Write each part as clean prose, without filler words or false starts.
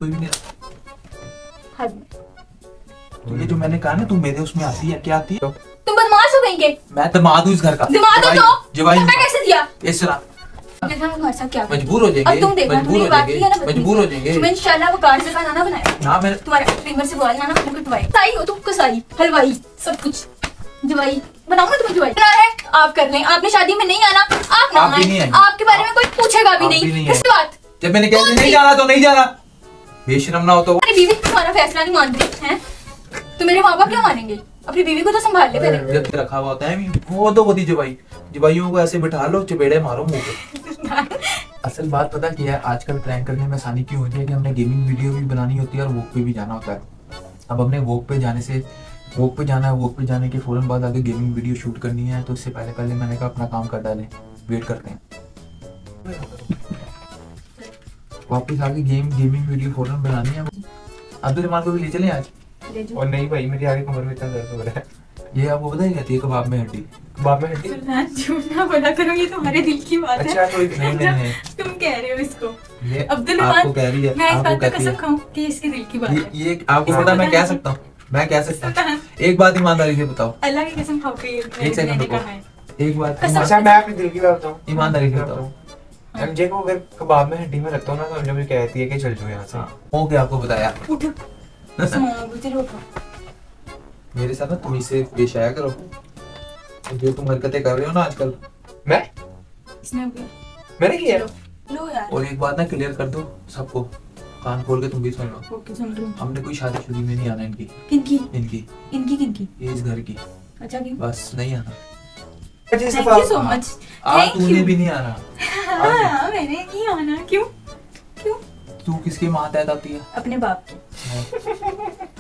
कोई भी नहीं। हाँ। तो ये जो मैंने कहा ना तू मेरे उसमें आती है, क्या आती है? तुम बदमाश हो गई के? मैं दमाद हूँ इस घर का। दमाद हो तो जवाई पता कैसे दिया? इस तरह हमारे साथ क्या मजबूर हो जाएंगे, अब तुम देखना, मजबूर हो जाएंगे, मजबूर हो जाएंगे। तुम्हें इंशाल्लाह वो कार से खाना बनाया। हाँ मैं तुम्हारे ट्रिमर से बोला ना तुम कटवाई। कसाई हो तुम, कसाई, हलवाई, सब कुछ। जवाई बनाऊंगा तुम्हें जवाई। क्या है आप कर लें, आपने शादी में नहीं आना, आप ना आए, आपके बारे में कोई पूछेगा भी नहीं। किस बात? जब मैंने कहा नहीं जाना तो नहीं जाना, बेशरम ना हो तो। अरे बीवी तुम्हारा फैसला नहीं मानती हैं तो मेरे माँ बाप क्या मानेंगे? अपनी बीवी को तो संभाल ले पहले। जब रखा हुआ होता है वो तो होती जवाई, जवाइयों को ऐसे बिठा लो, चपेड़े मारो मुंह पे। असल बात पता क्या है, आजकल प्रैंक करने में आसानी क्यों होती है कि हमने गेमिंग वीडियो भी बनानी होती है और वॉक पे भी जाना होता है। अब हमने वॉक पे जाने से वॉक पे जाना है, वॉक पे जाने के फौरन बाद आगे गेमिंग वीडियो शूट करनी है, तो इससे पहले मैंने कहा अपना काम कर डालें, वेट करते हैं। वापस आगे गेमिंग वीडियो फौरन बनानी है। अब्दुल को भी ले चलें आज? और नहीं भाई, मेरी आगे कमर में इतना दर्द हो रहा है। ये आपको पता है कबाब में हड्डी, कबाब में हड्डी। झूठ ना बोला करो, ये तुम्हारे दिल की बात है। अच्छा तो नहीं तुम कह रहे हो इसको। ये अब्दुल आपको कह रही है, मैं इस आपको बात का कहती कसम खाऊं कि इसके दिल की बात है। ये आपको पता मैं कह सकता हूँ, मैं कह सकता हूँ। एक बात ईमानदारी से बताओ, अल्लाह की कसम खाओ कि एक सेकंड रुको, एक बात अच्छा मैं अपने दिल की बात बताऊं, ईमानदारी से बताओ। एमजे को अगर कबाब में हड्डी में रखता हूँ ना तो मुझे कहती है कि चल जाओ यहाँ से। हो क्या आपको बताया? उठो चलो उठो। मेरे साथ ना तुम इससे पेश आया करो, जो तुम हरकतें कर रहे हो ना आजकल। मैं इसने मैंने किया? लो यार। और एक बात ना क्लियर कर दो सबको, कान खोल के तुम भी सुन लो। ओके सुन रही हूँ। हमने कोई शादी में नहीं आना इनकी। किनकी? इनकी इनकी किनकी? ये इस घर की। अच्छा क्यों? बस नहीं आना। Thank you so much. आज तूने भी नहीं आना। हाँ मैंने नहीं आना। क्यों? क्यों? तू किसके मातहत आती है? अपने बाप की।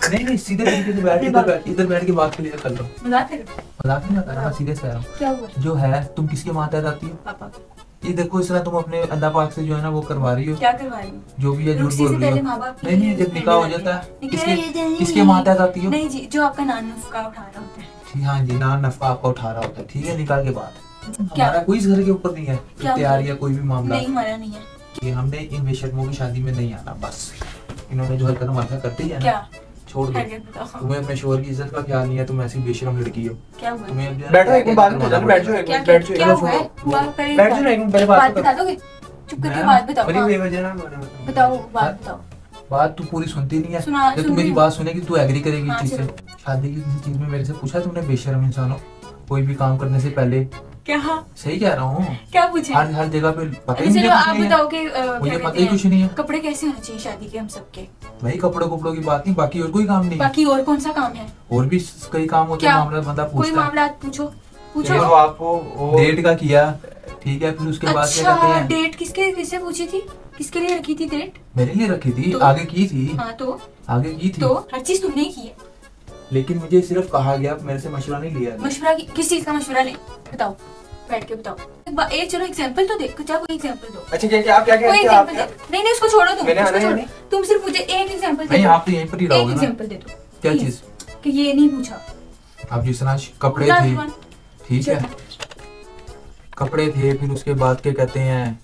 नहीं सीधे तरीके से बैठ, इधर बैठ के बात क्लियर कर लो। मजाक कर रहे हो? मजाक नहीं कर रहा, सीरियस कह रहा हूँ। क्या हुआ? जो है तुम किसके मातहत आती हो? पापा। ये देखो इस तरह तुम अपने अल्लाह पाक से जो है ना वो करवा रही हो। क्या करवा रही हो? जो भी है झूठ बोल रही हो। नहीं जब निकाह हो जाता है किसके मातहत आती हो? नहीं जी, जो आपका नान नफका उठा रहा होता है। ठीक, हाँ जी, नान नफका आपका उठा रहा होता है, ठीक है, निकाह के बाद। हमारा कोई इस घर के ऊपर नहीं है तैयार या कोई भी मामला नहीं, हमारा नहीं है कि हमने इन बेशर्मों की शादी में नहीं आना। बस इन्होंने जो हरकत हमारे साथ करती है क्या? छोड़ दो। तुम्हें अपने शोहर की इज्जत का ख्याल नहीं है, तुम ऐसी बेशरम लड़की हो। क्या हुआ? तुम्हें बैठो एक मिनट, बात में बैठो, बैठ जाओ एक मिनट, बैठ जाओ। क्या हुआ है? बैठ जाओ एक मिनट, पहले बात बता दोगे? चुप करके बात बताओ। बड़ी बेवजह ना बताओ, बात बताओ। बात तू पूरी सुनती नहीं है। सुना, जब तू मेरी बात सुनेगी तू एग्री करेगी इस चीज से। चलो। शादी की किसी चीज में मेरे से पूछा तुमने? बेशरम इंसान हो, कोई भी काम करने से पहले। क्या? सही कह रहा हूँ। क्या पूछे? हर जगह पे पता ही चलो आप बताओ कि मुझे पता ही कुछ नहीं है। कपड़े कैसे होने चाहिए शादी के हम सबके? भाई कपड़ों की बात नहीं, बाकी और कोई काम नहीं। बाकी और कौन सा काम है? और भी कई काम होते हैं, मामला बंदा कोई पूछता है। मामला पूछो पूछो। तो आपको डेट का किया, ठीक है, फिर उसके बाद क्या कहते हैं? डेट किससे पूछी थी? किसके लिए रखी थी डेट? मेरे लिए रखी थी, तो? आगे की थी। हाँ तो आगे की थी तो हर चीज तुमने ही की है, लेकिन मुझे सिर्फ कहा गया, मेरे से मशवरा नहीं लिया गया। मशवरा किस चीज का मशवरा ले? बताओ, बैठ के बताओ। एक चलो एग्जांपल तो देखो, चाहे कोई एग्जांपल दो। अच्छा क्या आप क्या कह कोई रहे एग्जांपल दे। नहीं उसको छोड़ो, तुम सिर्फ मुझे एक एग्जांपल दे नहीं, दो। आप तो यहीं पर ही रहोगे ना। एक एग्जांपल दे दो। क्या चीज? कि ये नहीं पूछा। अब जिस तरह कपड़े थे, ठीक है, कपड़े थे, फिर उसके बाद क्या कहते हैं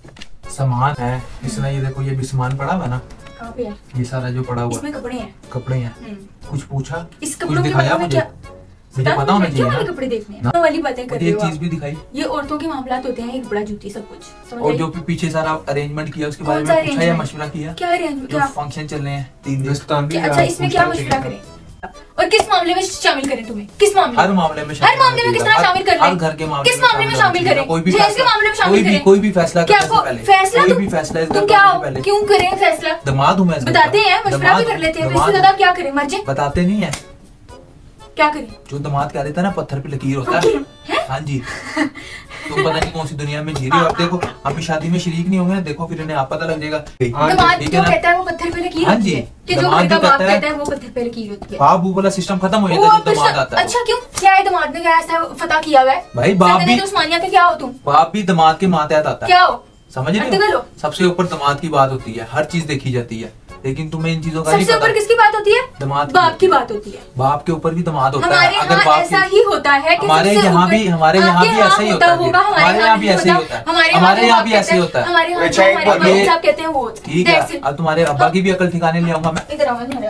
सामान है, इस तरह ये देखो ये भी सामान पड़ा हुआ ना, कहाँ पे है? ये सारा जो पड़ा हुआ इसमें कपड़े हैं। कपड़े हैं। कुछ पूछा, इस कुछ कपड़ों के दिखाया बारे में क्या मुझे पता होना चाहिए ना। कपड़े देखने हैं वाली बातें कर रहे एक हो चीज आप। भी दिखाई। ये औरतों के मामलात होते हैं, एक बड़ा जूती सब कुछ समझ और आई? जो भी पीछे सारा अरेंजमेंट किया उसके बारे कौन सा में पूछा या arrangement? मशवरा किया? क्या अरेंजमेंट? जो क्या फंक्शन चल रहे हैं 3 दिन, अच्छा इसमें क्या मशवरा करें और किस मामले में शामिल करें तुम्हें? किस मामले? हर मामले में हर मामले में किस तरह शामिल कर हर घर के मामले किस मामले में शामिल करें? कोई भी जहेज के मामले में शामिल करें? कोई भी फैसला क्या करने से पहले फैसला? कोई भी फैसला तुम क्या क्यों करें फैसला? दमाद हूं मैं, बताते हैं, मशवरा भी कर लेते हैं, इससे ज्यादा क्या करें? मर जाए? बताते नहीं है। क्या करें? जो दमाद कह देता है ना पत्थर पे लकीर होता है। हाँ जी, तुम पता नहीं कौन सी दुनिया में जी रहे हो। अब देखो हम शादी में शरीक नहीं होंगे, देखो फिर इन्हें आप पता लग जाएगा। दमाद जो कहता है वो पत्थर पे लकीर होती है, कि जो घर का बाप कहता है वो पत्थर पे लकीर होती है। बाप बू वाला सिस्टम खत्म हो जाता है जब दमाद आता है। अच्छा क्यों? क्या है दमाद ने क्या ऐसा फतह किया हुआ है? भाई बाप भी उस्मानिया के क्या हो तुम? बाप भी दमाद के मातहत आता है। क्या हो? समझ रहे हो? सबसे ऊपर दमाद की बात होती है, हर चीज देखी जाती है। लेकिन तुम्हें इन चीजों का सबसे ऊपर किसकी बात होती है? दामाद बाप की बात होती है। बाप के ऊपर भी दामाद होता है। हमारे यहाँ ऐसा ही होता है कि हमारे यहाँ भी ऐसा ही होता है। हमारे यहाँ भी ऐसे ही होता है। हमारे यहाँ भी ऐसे ही होता है। हमारे यहाँ कहते हैं वो। ठीक है, अब तुम्हारे अब्बा की भी अकल ठिकाने ले आऊंगा मैं। इधर आओ, तुम्हारी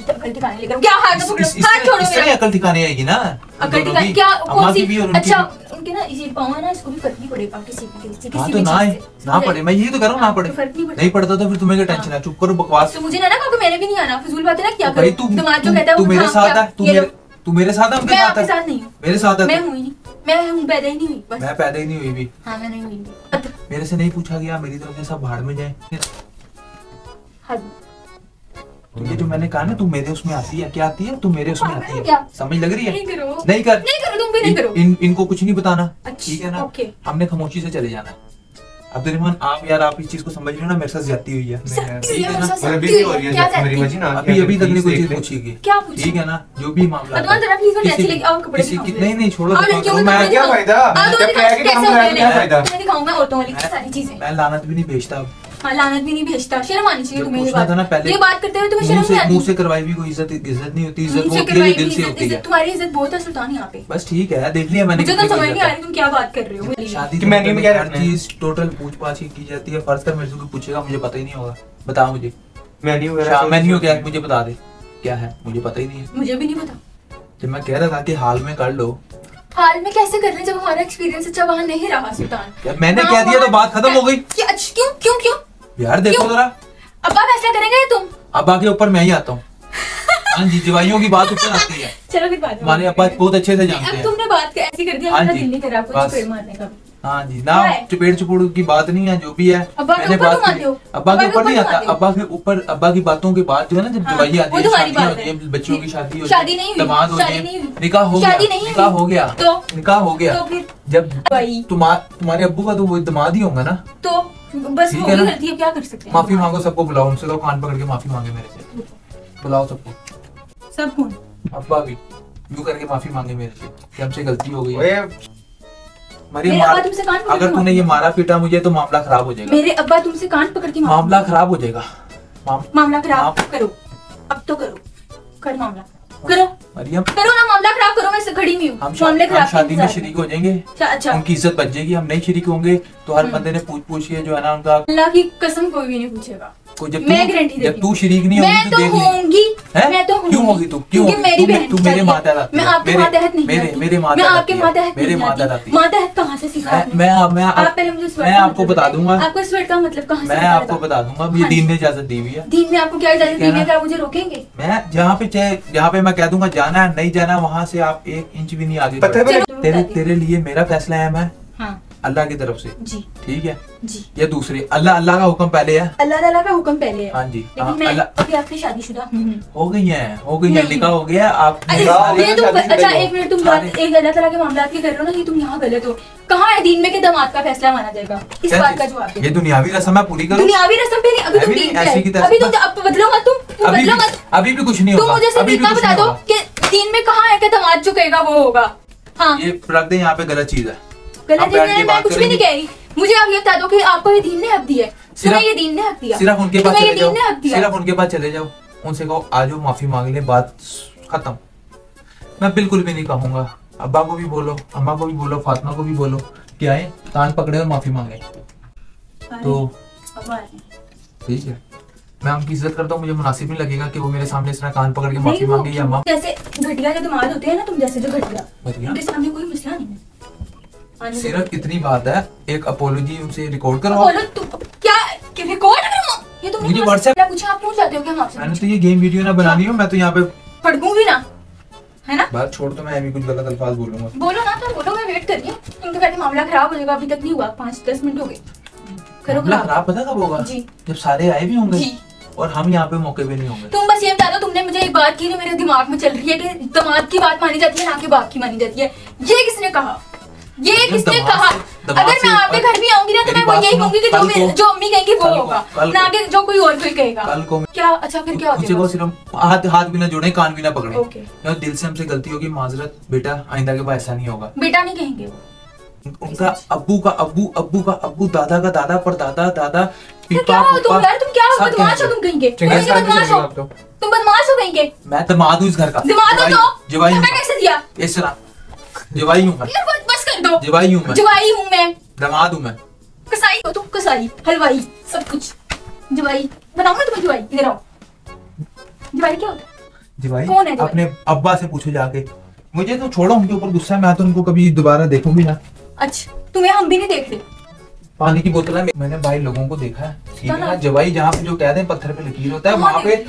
अकल ठिकाने लेकर क्या हाथ छोड़ो मेरा। अकल ठिकाने आएगी ना अकल ठिकाने क्या? कौन सी? अच्छा उनके ना इसी पाँव है ना, इसको भी फर्क नहीं पड़ेगा किसी तो ना पड़े। मैं यही तो करूँ, ना पड़े। नहीं पड़ता तो फिर तुम्हें क्या टेंशन है? चुप करो, बकवास। तो मुझे ना कहो मैंने भी नहीं आना, फिजूल बात है ना। क्या भाई तू मेरे साथ है, तू मेरे साथ है, उनके साथ नहीं हूँ। मेरे साथ है। मैं हूँ ही नहीं, मैं हूँ पैदा ही नहीं हुई। मैं पैदा ही नहीं हुई भी। हाँ मैं नहीं हुई। मेरे से नहीं पूछा गया, मेरी तरफ से सब भाड़ में जाए। तो ये जो मैंने कहा ना, तू मेरे उसमें आती है, क्या आती है? तू मेरे उसमें आती है, समझ लग रही है? नहीं कर, तुम भी नहीं करो। इनको कुछ नहीं बताना, ठीक है ना? ओके। हमने खामोशी से चले जाना है। अब्दुर्रहमान आप यार, आप इस चीज को समझ लो ना, मेरे साथ ज्यादती हुई है। ठीक है ना? अभी भी हो रही है मेरी मर्जी ना। अभी तक नहीं कोई चीज पूछेगी, ठीक है ना? जो भी मामला नहीं छोड़ो, मैं क्या फायदा? मैं दिखाऊंगा औरतों वाली सारी चीजें। मैं लानत भी नहीं भेजता। हाँ लानत भी नहीं भेजता, शर्म आनी चाहिए तुम्हें। ये बात करते हुए तुम्हें शर्म नहीं आती? मुंह से करवाई भी कोई इज्जत नहीं होती। इज्जत वो होती दिल से होती है। तुम्हारी इज्जत बहुत है सुल्तान यहाँ पे। बस ठीक है, देख लिया मैंने। मुझे तो समझ नहीं आ रही तुम क्या बात कर रहे हो। शादी में हर चीज टोटल पूछ पाछ की जाती है। फर्ज कर मेरे से कोई पूछेगा, मुझे पता ही नहीं होगा, बता मुझे। मेन्यू क्या मुझे बता दे, क्या है मुझे पता ही नहीं है। मुझे भी नहीं पता। जब मैं कह रहा था कि हाल में कर लो, हाल में कैसे कर रहे जब हमारा एक्सपीरियंस अच्छा वहाँ नहीं रहा सुल्तान। मैंने कह दिया तो बात खत्म हो गई। क्यों क्यों क्यों? यार देखो जरा, अब्बा फैसला करेंगे तुम? अब्बा के ऊपर मैं ही आता हूँ। हाँ जी, जवाइयों की बात ऊपर आती है। चलो फिर बात। हमारे अब्बा बहुत अच्छे से जानते हैं। तुमने बात ऐसी कर दिया, दिल नहीं करा आपको चपेट मारने का। हाँ जी, ना चपेट चुपड़ की बात नहीं है, जो भी है मैंने बात की। अब्बा के ऊपर नहीं आता, अब्बा के ऊपर अब्बा की बातों के बाद जो है ना, जब जवाई आती है, शादी होती है, बच्चों की शादी होती है, दामाद होते हैं, निकाह हो गया, निकाह हो गया, निकाह हो गया। जब तुम्हारे अब्बू का तो वो दामाद ही होगा ना, तो बस वो गलती है, क्या कर सकते हैं? माफी मांगो, सबको बुलाओ, उनसे तो कान पकड़ के माफी मांगे मेरे से। बुलाओ सबको। सब कौन? अब्बा भी यूं करके माफी मांगे मेरे से कि हमसे गलती हो गई। अगर तूने ये मारा पीटा मुझे तो मामला खराब हो जाएगा। मेरे अब्बा तुमसे कान पकड़ के मामला खराब हो जाएगा। मामला खराब करो, अब तो करो, कर मामला करो। मरियम करो ना, मामला खराब करो। मैं खड़ी नहीं हूँ। हम शादी में शरीक हो जाएंगे। अच्छा, उनकी इज्जत बच जाएगी। हम नहीं शरीक होंगे तो हर बंदे ने पूछ के जो है ना, उनका अल्लाह की कसम कोई भी नहीं पूछेगा। मैं गारंटी देती हूँ, जब तू शरीक नहीं होगी तो देख ले। मैं तो क्यों होगी तू? क्यों होगी? तू मेरे मातहत, मैं आपके मातहत नहीं, मेरे मैं आपके मातहत, मेरे मातहत मातहत कहाँ से सीखा? मैं आपको बता दूंगा। आपको स्वेट का मतलब कहाँ से? मैं आपको बता दूंगा, ये दीन ने इजाजत दी हुई है। दीन ने आपको क्या इजाजत दी है? क्या मुझे रोकेंगे? मैं जहाँ पे मैं कह दूंगा जाना है, नहीं जाना, वहाँ से आप 1 इंच भी नहीं आगे। तेरे लिए मेरा फैसला है, मैं अल्लाह की तरफ से जी, ठीक है जी। या दूसरे अल्लाह का हुक्म पहले है, अल्लाह ताला का हुक्म पहले है। हाँ जी, अभी आपकी शादीशुदा हो गई है, निकाह हो गया। आप अच्छा एक मिनट, तुम बात एक अल्लाह ताला के मामला की कर रहे हो ना, कि तुम यहाँ गलत हो। कहाँ है दीन में कि दामाद का फैसला माना जाएगा? इस बात का जवाब। ये दुनियावी रस्म है, पूरी करो। दुनियावी रस्म पे नहीं, अभी तुम बदलो मत, तुम बदलो मत, अभी भी कुछ नहीं होगा। तुम मुझे सिर्फ इतना बता दो कि दीन में कहाँ है कि दामाद झुकेगा वो होगा। हाँ, ये रख दे यहाँ पे, गलत चीज है। मैं कुछ भी नहीं कह रही। मुझे आप ये बता दो कि आपको ये दीन ने हक दिया है? तुम्हें ये दीन ने हक दिया? सिर्फ उनके पास चले जाओ, सिर्फ उनके पास चले जाओ, उनसे कहो आज माफी मांग ले, बात खत्म। मैं बिल्कुल भी नहीं कहूंगा। अब्बा को भी बोलो, अम्मा को भी बोलो, फातिमा को भी बोलो कि आए, कान पकड़े और माफी मांगे। तो ठीक है, मैं उनकी इज्जत करता हूँ। मुझे मुनासिब नहीं लगेगा कि वो मेरे सामने इस तरह कान पकड़ के माफी मांगे। या अम्मा जैसे घटिया जो दामाद होते हैं ना, तुम जैसे जो घटिया, उनके सामने कोई मसला नहीं है। सिर्फ इतनी बात है, एक अपोलॉजी उनसे रिकॉर्ड करवाओ। क्या रिकॉर्ड करवाओ? ये तुमने मुझे व्हाट्सएप पूछा, आप पूछ जाते हो क्या? मैंने तो ये गेम वीडियो ना बनानी हो, मैं तो यहाँ पे फड़कूंगी ना, है ना? बात छोड़, तो मैं अभी कुछ गलत अल्फाज बोलूंगा। बोलो ना, तो बोलो, मैं वेट कर रही हूँ। तुम तो कहते मामला खराब हो जाएगा, अभी तक नहीं हुआ, 5-10 मिनट हो गए। करो खराब। पता कब होगा? जब सारे आए भी होंगे और हम यहाँ पे मौके पे नहीं होंगे। तुम बस ये बता दो, तुमने मुझे एक बात की जो मेरे दिमाग में चल रही है कि दामाद की बात मानी जाती है, ना कि बाप की मानी जाती है। ये किसने कहा? ये किसने कहा? अगर मैं आपके घर भी आऊंगी ना, तो मैं वो यही कहूंगी कि जो अम्मी कहेंगी वो होगा, ना कि जो कोई और कोई कहेगा। कल को क्या? अच्छा फिर क्या होगा? मुझे सिर्फ हाथ भी ना जोड़े, कान भी ना पकड़े। दिल से हमसे गलती होगी, माजरत बेटा, आइंदा के बाद ऐसा नहीं होगा। बेटा नहीं कहेंगे वो, उनका अब्बू का अब्बू, अब्बू का अब्बू, दादा का दादा, पर दादा दादा, क्या हो तुम यार? तुम क्या हो? बदमाश हो तुम कहीं के? बदमाश हो तुम, बदमाश हो कहीं के? मैं दामाद हूँ इस घर का। दामाद हो तो जवाई हूँ। कैसे दिया? इस तरह जवाई हूँ मैं। बस कर दो। जवाई हूँ मैं। जवाई हूँ मैं। दामाद हूँ मैं। कसाई हो तुम, कसाई, हलवाई, सब कुछ। जवाई बनाऊँ ना तुम्हें? जवाई इधर आओ। जवाई क्या होता है? जवाई कौन है? अपने अब्बा से पूछो जाके। मुझे तो छोड़ो, उनके ऊपर गुस्सा है, मैं तो उनको कभी दोबारा देखूंगी ना। अच्छा तुम्हें हम भी नहीं देख रहे। पानी की बोतल है, मैंने भाई लोगों को देखा है, ठीक है ना। जवाई जहाँ पे जो कहते हैं पत्थर पे लकीर होता है, वहाँ पे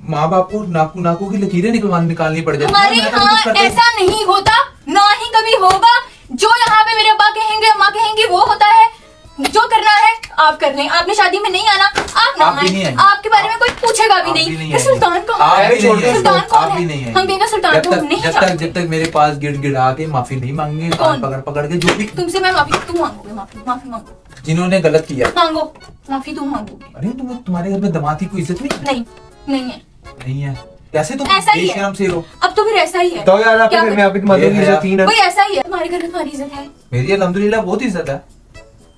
माँ बाप को नाकू की लकीरें निकालनी पड़ जाती है। हमारे यहाँ ऐसा नहीं होता, ना ही कभी होगा। जो यहाँ पे मेरे अब्बा कहेंगे, अम्मा कहेंगे, वो होता है। जो करना है आप कर लें। आपने शादी में नहीं आना, आप ना आए। आपके बारे में कोई पूछेगा भी नहीं। सुल्तान कौन है? सुल्तान कौन है? हम कहेंगे सुल्तान को नहीं। जब तक मेरे पास गिड़गिड़ा के माफी नहीं मांगेंगे, कान पकड़ के, जो भी तुमसे मैं माफी, तुम मांगोगे माफी? माफी मांगो जिन्होंने गलत किया, मांगो माफी, तुम मांगोगे। अरे तुम्हारे घर में दामाद की कोई इज्जत नहीं है। नहीं है कैसे तुम ऐसा ही बेशरम से हो? अब तो फिर ऐसा ही है। तो यार आपके घर में आपकी मर्दों की इज्जत थी ना? भाई ऐसा ही है। तुम्हारे घर में तुम्हारी इज्जत है? मेरी अल्हम्दुलिल्लाह बहुत इज्जत है।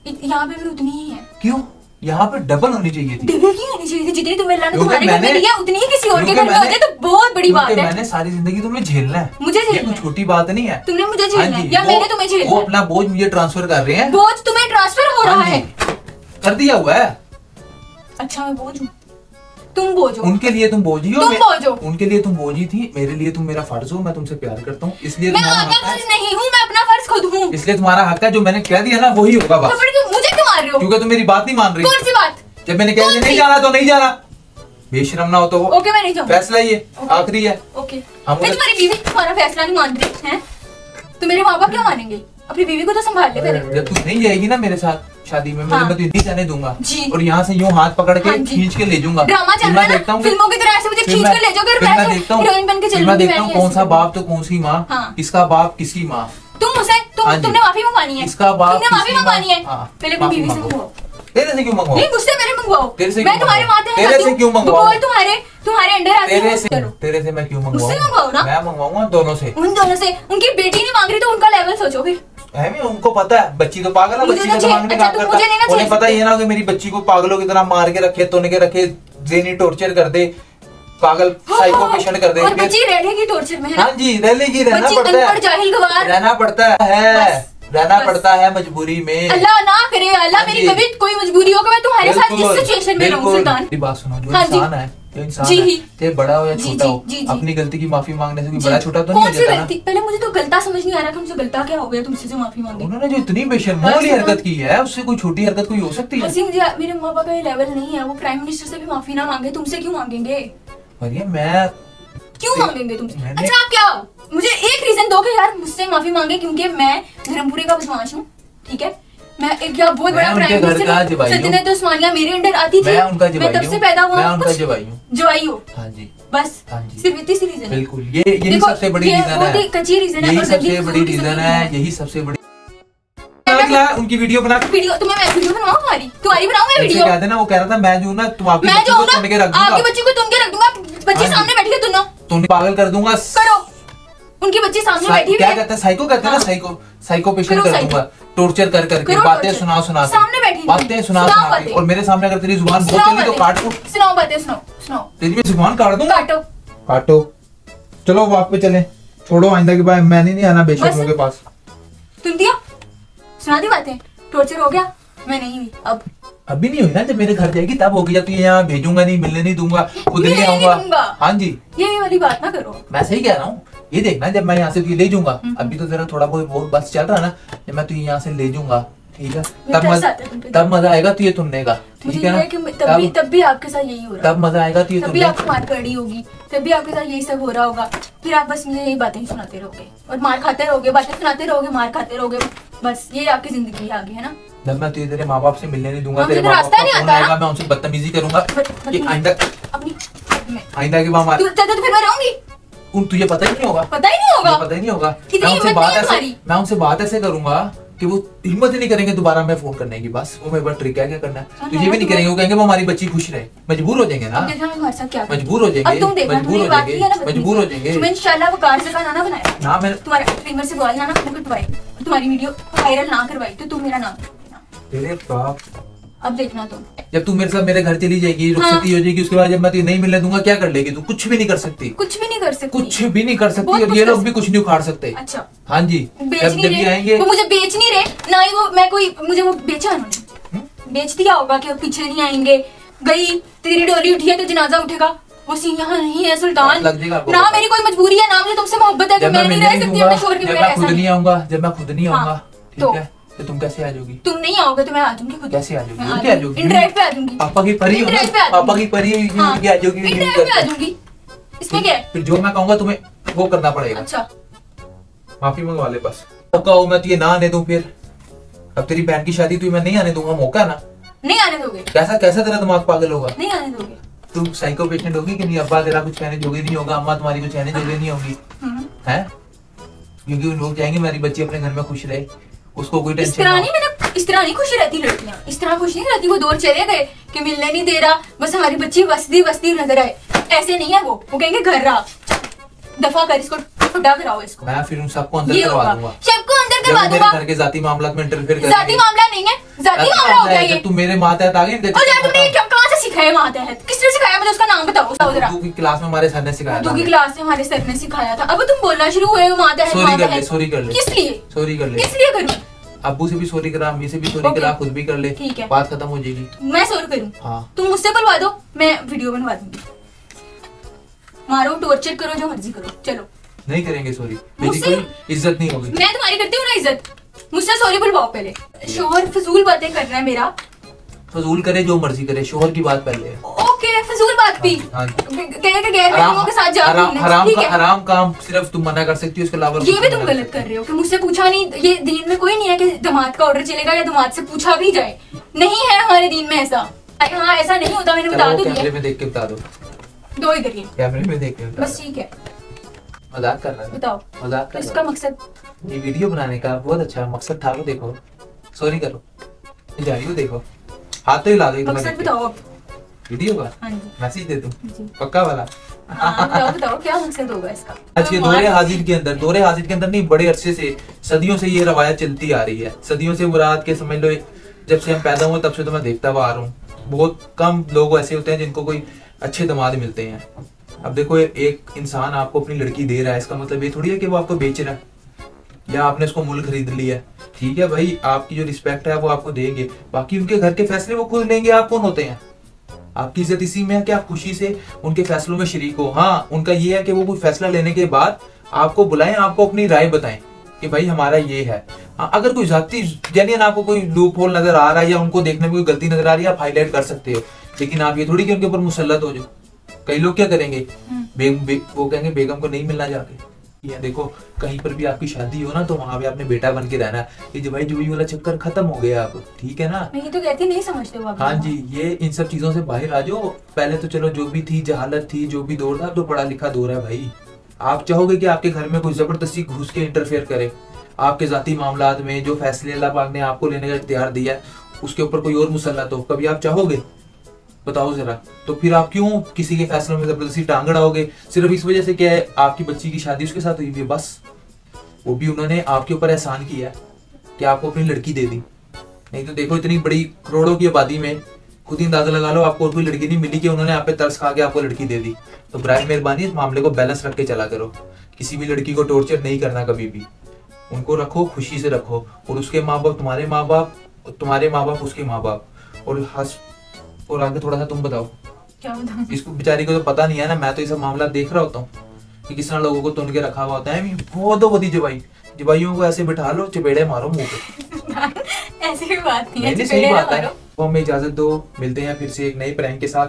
यहाँ पे भी उतनी ही है। क्यों? यहाँ पे डबल होनी चाहिए थी। डबल क्यों होनी चाहिए थी? जितनी तुम्हें अल्लाह ने तुम्हारे घर में दी है, उतनी ही किसी और के घर में हो जाए तो बहुत बड़ी बात है। मैंने सारी जिंदगी तुम्हें झेलना है। मुझे झेलना है, कोई छोटी बात नहीं है। तुमने मुझे झेलना है या मैंने तुम्हें झेलना है? वो अपना बोझ मुझे ट्रांसफर कर रहे हैं। बोझ तुम्हें ट्रांसफर हो रहा है? कर दिया हुआ है। अच्छा मैं बोझ हूँ, तुम बोझ हो। उनके लिए तुम बोझी हो, तुम बोझ हो। उनके लिए तुम बोझी थी, मेरे लिए तुम मेरा फर्ज हो। मैं तुमसे प्यार करता हूँ, इसलिए मैं आपका फर्ज नहीं हूँ, मैं अपना फर्ज खुद हूँ। इसलिए तुम्हारा हक है, जो मैंने कह दिया ना वही होगा बस। मुझे क्यों मार रहे हो? क्योंकि तुम मेरी बात नहीं मान रही। कौन सी बात? जब मैंने कह दिया नहीं जाना तो नहीं जाना। बेशरम ना हो तो वो ओके मैं नहीं जाऊंगा। फैसला ये आखिरी है। ओके मैं तुम्हारी बीवी तुम्हारा फैसला नहीं मान रही है तो मेरे माँ बाप क्यों मानेंगे? अपनी बीवी को तो संभाल ले पहले। जब तू नहीं जाएगी ना मेरे साथ शादी में, मैं तुझे नहीं जाने दूंगा जी। और यहाँ से यूं हाथ पकड़ के खींच के ले जाऊंगा। ड्रामा चल रहा है ना, फिल्मों की तरह ऐसे मुझे खींच कर ले जाओगे। मैं देखता हूँ हीरोइन बन के चलूंगी। मैं देखता हूँ कौन सा बाप तो कौन सी माँ, किसका बाप किसकी माँ। तुम मुझसे तुमने माफी मंगवानी है। इसका बाप तुमने माफी मंगवानी है। पहले अपनी बीवी से मंगवाओ। तेरे से क्यों मंगवाओ? नहीं मुझसे मेरे मंगवाओ। मैं तुम्हारे माथे तेरे से क्यों मंगवाओ? बोल तुम्हारे अंडर आती है। तेरे से मैं क्यों मंगवाऊं? मुझसे मंगवाओ ना। मैं मंगवाऊंगा दोनों से। उन दोनों से। उनकी बेटी नहीं मांग रही तो उनका लेवल सोचो फिर। उनको पता है बच्ची तो पागल है, बच्ची का मांगने का काम करता है। उन्हें पता ही है ना कि मेरी बच्ची को पागलों की तरह मार के रखे, तोड़ के रखे, जेनी टॉर्चर कर दे, पागल साइको पेशेंट कर दे। और बच्ची रहेगी टॉर्चर में है ना? हाँ जी रहेगी, रहना पड़ता है, जाहिल गवार रहना पड़ता है, रहना पड़ता है मजबूरी में। अल्लाह ना करे, अल्लाह मेरी कभी कोई मजबूरी होगा मैं तुम्हारे साथ इस सिचुएशन में रहूं। सुल्तान मेरी बात सुनो, जो इंसान है, जो इंसान है, चाहे बड़ा हो या छोटा हो, अपनी गलती की माफी मांगने से कोई बड़ा छोटा तो नहीं हो जाता ना। पहले मुझे तो गलता समझ नहीं आ रहा कि मुझे गलता क्या हो गया तुमसे जो माफी मांगी। उन्होंने जो इतनी बेशर्मोली हरकत की है, उससे कोई छोटी हरकत कोई हो सकती है? मुझे मेरे माँ बाप का ये लेवल नहीं है, वो प्राइम मिनिस्टर से भी माफी ना मांगे, तुमसे क्यों मांगेंगे? मरियम मैं क्यों मांगेंगे तुमसे? अच्छा आप क्या हो? मुझे एक रीजन दो कि यार मुझसे माफी मांगे, क्योंकि मैं धर्मपुरी का बदमाश हूँ, ठीक है? मैं एक बहुत बड़ा प्राइम मिनिस्टर सल्तनत उस्मानिया मेरे अंडर आती थी, मैं तब से पैदा हुआ हूँ। जवाई हो? हाँ जी। बस सिर्फ इतनी सी रीजन। बिल्कुल यही सबसे बड़ी रीजन है, कच्ची रीजन है, यही सबसे बड़ी रीजन है, यही सबसे बड़ी। उनकी वीडियो बना, वीडियो तुम्हें मैं वीडियो बनाऊं? तुम्हारी बनाऊं मैं वीडियो? कहते ना, वो कह रहा था मैं जो ना तुम आपकी बच्ची को तुन के रख दूंगा, आपकी बच्ची को तुन के रख दूंगा, बच्ची सामने बैठी है, तुम पागल कर दूंगा। करो, उनकी बच्ची सामने बैठी है। क्या कहते हैं साइको कहते हैं ना, साइको पेशेंट कर दूंगा, टॉर्चर कर करके, बातें सुना सामने बैठी, बातें सुना और मेरे सामने अगर तेरी जुबान बहुत चली तो काट दूं। सुनाओ बातें, सुनाओ तेरी मैं जुबान काट दूंगा। काटो। चलो वॉक पे चलें, छोड़ो आइंदा के बाद मैंने नहीं आना बेशर्मों के पास। तुम दिया सुना दी बातें, टॉर्चर हो गया, मैं नहीं हुई। अब अभी नहीं हुई ना, जब मेरे घर जाएगी तब होगी, जब तू यहाँ भेजूंगा नहीं, मिलने नहीं दूंगा, खुद नहीं आऊंगा। हाँ जी ये वाली बात ना करो, मैं सही कह रहा हूँ। ये देखना जब मैं यहाँ से तुझे ले जाऊंगा, अभी तो तेरा थोड़ा बहुत बस चल रहा ना, जब मैं तुझे यहाँ से ले जाऊंगा, ठीक है, तब मजा आएगा तुझे तुनने का, ठीक है ना? तब भी आपके साथ यही हो रहा है, तब मजा आएगा तुझे, तभी आपको मार पड़ी होगी, तभी आपके साथ यही सब हो रहा होगा, फिर आप बस मुझे यही बातें सुनाते रहोगे और मार खाते रहोगे, बातें सुनाते रहोगे, मार खाते रहोगे, बस ये आपकी जिंदगी आगे है ना। जब मैं तुझे तेरे माँ बाप से मिलने नहीं दूंगा, तेरे माँ बाप का फोन आएगा, मैं उनसे बदतमीजी करूंगा, आइंदा के बाद फिर मैं रहूंगी, तुझे पता ही नहीं होगा, पता ही नहीं होगा। मैं उनसे बात ऐसे करूंगा कि वो हिम्मत ही नहीं करेंगे दोबारा मैं फोन करने की। बस वो मेरे पास ट्रिक है, क्या करना है तुझे भी नहीं करेंगे, वो कहेंगे वो हमारी बच्ची खुश रहे, मजबूर हो जाएंगे ना, मजबूर हो जाएंगे। इंशाल्लाह वो कार से खाना बनाया ना, मैं तुम्हारे फिंगर से बोलना ना, मुकुट भाई तुम्हारी वीडियो वायरल ना करवाई तो तुम मेरा नाम लेना। तेरे बाप, अब देखना तुम। जब तू मेरे साथ मेरे घर चली जाएगी, रुखसती हो जाएगी, उसके बाद जब मैं तुझे नहीं मिलने दूंगा, क्या कर लेगी तू? कुछ भी नहीं कर सकती। कुछ भी नहीं कर सकती। कुछ भी नहीं कर सकती, और ये लोग भी कुछ नहीं उखाड़ सकते। अच्छा, हाँ जी, जब भी आएंगे वो मुझे बेच नहीं रहे ना ही वो, मैं कोई मुझे वो बेचा उन्होंने, बेच दिया होगा कि पीछे नहीं आएंगे। गई तेरी डोली उठी है तो जनाजा उठेगा, वो सीन यहाँ नहीं है सुल्तान। लग जाएगा ना मेरी कोई मजबूरी है ना मुझे तुमसे मोहब्बत है कि मैं नहीं रह सकती अपने शोहर के बगैर। खुद नहीं आऊंगा, जब मैं खुद नहीं आऊंगा, ठीक है, तो तुम कैसे आ जाओगी? तुम नहीं आओगे तो मैं आ जाऊंगी खुद। कैसे आ जाओगी? क्या आ जाओगी? इंटरनेट पे आ जाऊंगी। पापा की परी हो, पापा की परी आ जाओगी, इंटरनेट पे आ जाऊंगी। इसमें क्या है? फिर जो मैं कहूंगा तुम्हें वो करना पड़ेगा। अच्छा, माफी मंगवा ले बस। तो कहो मैं तुझे ना आने दूं, फिर अब तेरी बहन की शादी तुझे मैं नहीं आने दूंगा, मौका ना। नहीं आने दोगे? कैसा कैसा तेरा दिमाग पागल होगा? नहीं आने दोगे? तू साइको पेशेंट होगी कि नहीं? अब्बा तेरा कुछ कहने जोगे नहीं होगा, अम्मा तुम्हारी कुछ कहने जोगे नहीं होगी, हैं? क्योंकि लोग चाहेंगे मेरी बच्ची अपने घर में खुश रहे, उसको कोई टेंशन ना हो। इस तरह नहीं खुश रहती लड़कियां, इस तरह खुश नहीं रहती। वो दौर चले गए कि मिलने नहीं दे रहा, बस हमारी बच्ची बसती बसती नजर आए, ऐसे नहीं है। वो कहेंगे घर रहा, दफा कर इसको, फटा कराओ इसको। मैं फिर उन सबको अंदर करवा दूंगा, सबको अंदर करवा दूंगा। घर के जाती मामला में इंटरफेयर कर। जाती मामला नहीं है, जाती मामला हो गया ये। तू मेरे मातहत आ गई। और यार तुमने कहां से सिखाया मातहत? किसने सिखाया? मुझे उसका नाम बताओ जरा। उर्दू की क्लास में हमारे सर ने सिखाया था। उर्दू की क्लास में हमारे सर ने सिखाया था। अब तुम बोलना शुरू हुए हो मातहत मातहत। सॉरी कर ले। किस लिए? सॉरी कर ले। किस लिए करूं? अब्बू से भी सॉरी करा, अम्मी से भी सॉरी करा, खुद भी कर ले, ठीक है, बात खत्म हो जाएगी। मैं सॉरी करूं? हाँ। तुम मुझसे बुलवा दो, मैं वीडियो बनवा दूंगी। मारो, टॉर्चर करो, जो मर्जी करो, चलो। नहीं करेंगे सॉरी, मेरी कोई इज्जत नहीं होगी। मैं तुम्हारी करती हूँ ना इज्जत, मुझसे सॉरी बुलवाओ पहले। शोहर फजूल बातें कर रहा है मेरा। फजूल करे जो मर्जी करे, शोहर की बात पहले है। ओके, फजूल बात भी गैर के साथ जाओ। हराम काम सिर्फ तुम मना कर सकती हो, उसके अलावा ये भी तुम गलत कर रहे हो कि मुझसे पूछा नहीं। ये दीन में कोई नहीं है कि दामाद का ऑर्डर चलेगा या दामाद से पूछा भी जाए, नहीं है हमारे दीन में ऐसा। हाँ, ऐसा नहीं होता, मैंने बता दिया। कैमरे में देख के बता दो। दो इधर ये कैमरे में देख के बस, ठीक है। मजाक कर रहा है, बताओ मजाक कर। इसका मकसद ये वीडियो बनाने का बहुत अच्छा मकसद था। वो देखो, सॉरी करो, जा रही हो, देखो हाथ तो हिला दो। मकसद बताओ वीडियो का। हाँ जी, मैसेज दे दूं पक्का वाला। बताओ क्या मकसद होगा इसका। आज के दौरे हाजिर के अंदर, दौरे हाजिर के अंदर नहीं, बड़े अरसे से, सदियों से ये रवायत चलती आ रही है। सदियों से, मुराद के समझ लो, जब से हम पैदा हुए तब से तो मैं देखता हुआ आ रहा हूँ। बहुत कम लोग ऐसे होते हैं जिनको कोई अच्छे दामाद मिलते हैं। अब देखो, एक इंसान आपको अपनी लड़की दे रहा है, इसका मतलब ये थोड़ी है कि वो आपको बेच रहा है या आपने उसको मुल खरीद लिया। ठीक है भाई, आपकी जो रिस्पेक्ट है वो आपको देंगे, बाकी उनके घर के फैसले वो खुद लेंगे। आप कौन होते हैं? आपकी इज्जत इसी में है कि आप खुशी से उनके फैसलों में शरीक हो। हाँ, उनका ये है कि वो कोई फैसला लेने के बाद आपको बुलाएं, आपको अपनी राय बताएं कि भाई हमारा ये है। हाँ, अगर कोई जाती जेन्युइन आपको कोई लूप होल नजर आ रहा है या उनको देखने में कोई गलती नजर आ रही है, आप हाईलाइट कर सकते हो, लेकिन आप ये थोड़ी कि उनके ऊपर मुसल्लत हो जाओ। कई लोग क्या करेंगे, वो कहेंगे बेगम को नहीं मिलना जाके। या देखो, कहीं पर भी आपकी शादी हो ना, तो वहां पे आपने बेटा बन के रहना है कि भाई जुई वाला चक्कर खत्म हो गया अब, ठीक है ना? मैं ये तो कहती नहीं समझते हो आप। हाँ जी, ये इन सब चीजों से बाहर आ जाओ। पहले तो चलो जो भी थी जहालत थी, जो भी दौर था, अब तो पढ़ा लिखा दौर है भाई। आप चाहोगे कि आपके घर में कोई जबरदस्ती घुस के इंटरफेयर करे आपके जाती मामलात में? जो फैसले अल्लाह पाक ने आपको लेने का इख्तियार दिया है, उसके ऊपर कोई और मुसल्लत हो, कभी आप चाहोगे? बताओ जरा। तो फिर आप क्यों किसी के फैसलों में जबरदस्ती टांग अड़ाओगे? सिर्फ इस वजह से क्या है, आपकी बच्ची की शादी उसके साथ हुई है, बस। वो भी उन्होंने आपके ऊपर एहसान किया कि आपको अपनी लड़की दे दी। नहीं तो देखो, इतनी बड़ी करोड़ों की आबादी में खुद ही अंदाजा लगा लो, आपको और कोई लड़की नहीं मिली कि उन्होंने आप पे तरस खा के आपको लड़की दे दी। तो बराए मेहरबानी इस मामले को बैलेंस रख के चला करो। किसी भी लड़की को टॉर्चर नहीं करना कभी भी। उनको रखो, खुशी से रखो, और उसके माँ बाप तुम्हारे माँ बाप, तुम्हारे माँ बाप उसके माँ बाप, और हंस। और आगे थोड़ा सा तुम बताओ। क्या बताऊं? इसको बेचारी को तो पता नहीं है ना, मैं तो ये सब मामला देख रहा होता हूँ कि किस तरह लोगों को तुन के रखा हुआ होता है। बहुत बदी जवाइयों को ऐसे बिठा लो, चपेड़े मारो मुंह पे। ऐसी भी बात नहीं है, सही बात है। तो हमें इजाजत दो, मिलते हैं फिर से एक नए प्रैंक के साथ।